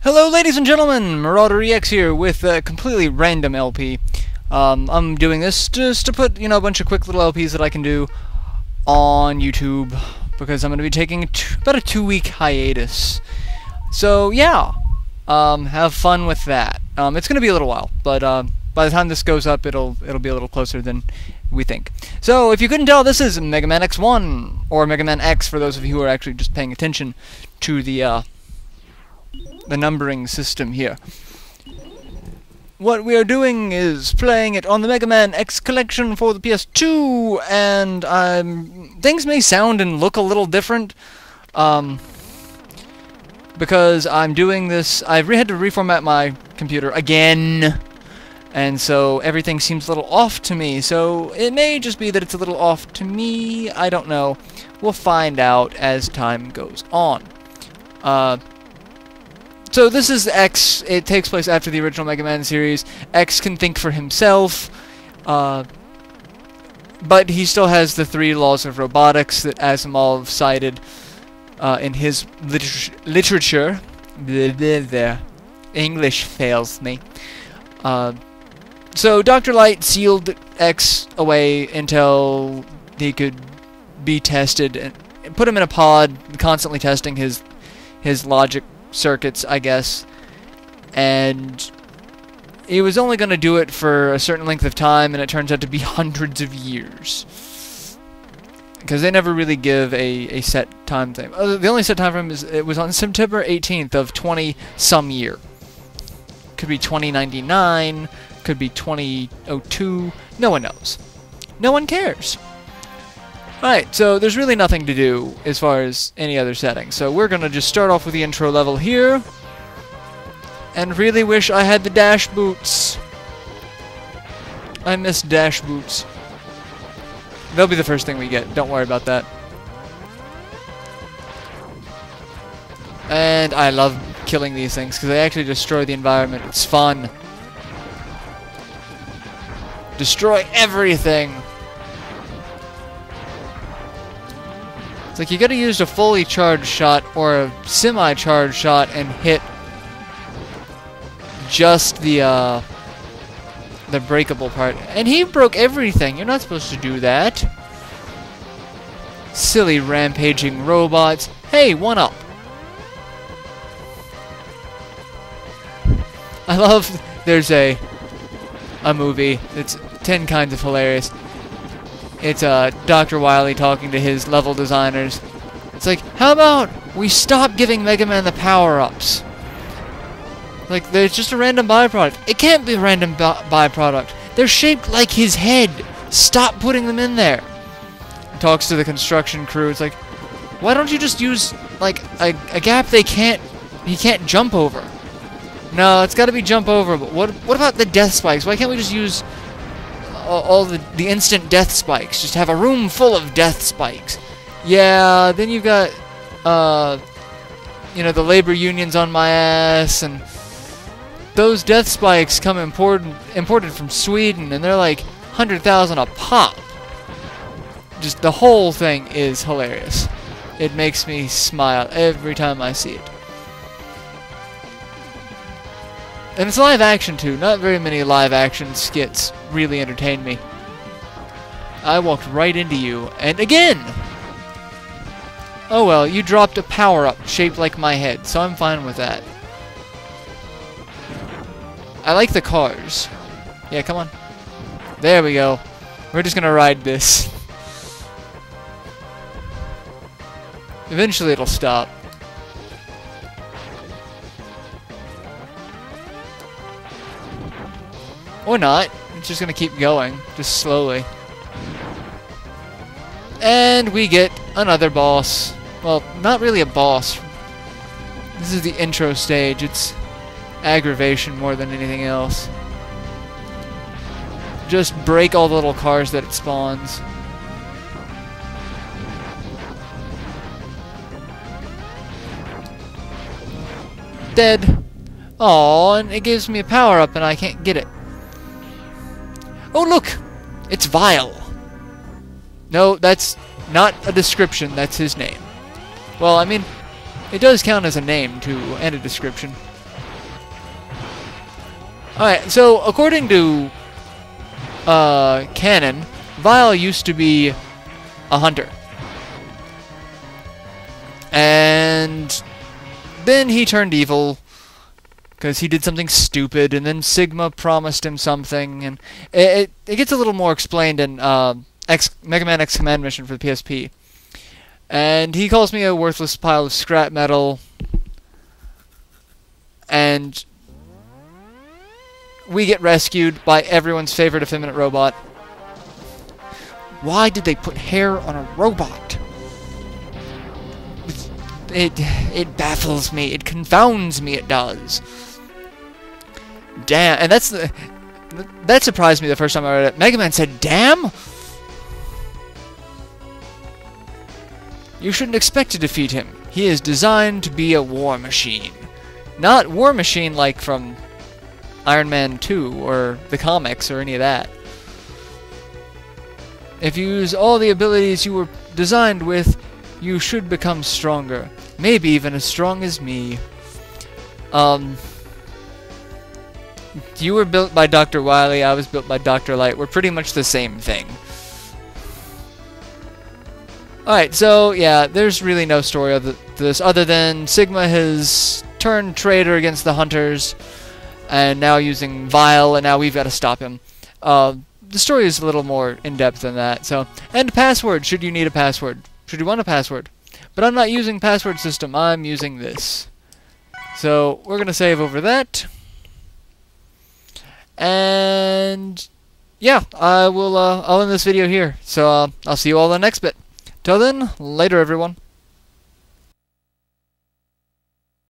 Hello ladies and gentlemen, MarauderEX here with a completely random LP. I'm doing this just to put, a bunch of quick little LPs that I can do on YouTube, because I'm going to be taking about a 2-week hiatus. So yeah, have fun with that. It's going to be a little while, but by the time this goes up, it'll be a little closer than we think. So if you couldn't tell, this is Mega Man X1, or Mega Man X for those of you who are actually just paying attention to the numbering system here. What we are doing is playing it on the Mega Man X collection for the PS2, and things may sound and look a little different, because I'm doing this. I've had to reformat my computer again, and so everything seems a little off to me. So it may just be that it's a little off to me. I don't know. We'll find out as time goes on. So this is X. It takes place after the original Mega Man series. X can think for himself, but he still has the 3 laws of robotics that Asimov cited in his literature. English fails me. So Dr. Light sealed X away until he could be tested, and put him in a pod, constantly testing his logic circuits, I guess, and he was only going to do it for a certain length of time, and it turns out to be hundreds of years, because they never really give a set time frame. The only set time frame is it was on September 18th of 20-some year. Could be 2099, could be 2002, no one knows. No one cares. Alright, so there's really nothing to do as far as any other settings. So we're going to just start off with the intro level here. And really wish I had the dash boots. I miss dash boots. They'll be the first thing we get. Don't worry about that. And I love killing these things because they actually destroy the environment. It's fun. Destroy everything. It's like you gotta use a fully charged shot or a semi-charged shot and hit just the breakable part. And he broke everything. You're not supposed to do that. Silly rampaging robots. Hey, one up. I love there's a movie that's 10 kinds of hilarious. It's Dr. Wily talking to his level designers. It's like, how about we stop giving Mega Man the power-ups? Like, there's just a random byproduct. It can't be a random byproduct. They're shaped like his head. Stop putting them in there. He talks to the construction crew. It's like, why don't you just use, like, a gap he can't jump over? No, it's got to be jump over. But what about the death spikes? Why can't we just use all the instant death spikes? Just have a room full of death spikes. Yeah, then you've got the labor unions on my ass, and those death spikes come imported from Sweden, and they're like 100,000 a pop. Just the whole thing is hilarious. It makes me smile every time I see it. And it's live action too. Not very many live action skits really entertain me. I walked right into you, and again! Oh well, you dropped a power-up shaped like my head, so I'm fine with that. I like the cars. Yeah, come on. There we go. We're just gonna ride this. Eventually it'll stop. Or not. It's just gonna keep going, just slowly. And we get another boss. Well, not really a boss. This is the intro stage. It's aggravation more than anything else. Just break all the little cars that it spawns. Dead. Aww, and it gives me a power-up and I can't get it. Oh look! It's Vile! No, that's not a description, that's his name. Well, I mean, it does count as a name, too, and a description. Alright, so according to canon, Vile used to be a hunter. And then he turned evil because he did something stupid, and then Sigma promised him something, and it gets a little more explained in Mega Man X Command Mission for the PSP. And he calls me a worthless pile of scrap metal, and we get rescued by everyone's favorite effeminate robot. Why did they put hair on a robot? It baffles me. It confounds me. It does. Damn, and that surprised me the first time I read it. Mega Man said, "Damn." You shouldn't expect to defeat him. He is designed to be a war machine. Not war machine like from Iron Man 2 or the comics or any of that. If you use all the abilities you were designed with, you should become stronger. Maybe even as strong as me. You were built by Dr. Wily, I was built by Dr. Light. We're pretty much the same thing. Alright, so yeah, there's really no story of this other than Sigma has turned traitor against the hunters and now using Vile, and now we've got to stop him. The story is a little more in-depth than that. So, and password, should you need a password. Should you want a password. But I'm not using password system, I'm using this. So, we're going to save over that. And yeah, I'll end this video here. So, I'll see you all in the next bit. Till then, later everyone.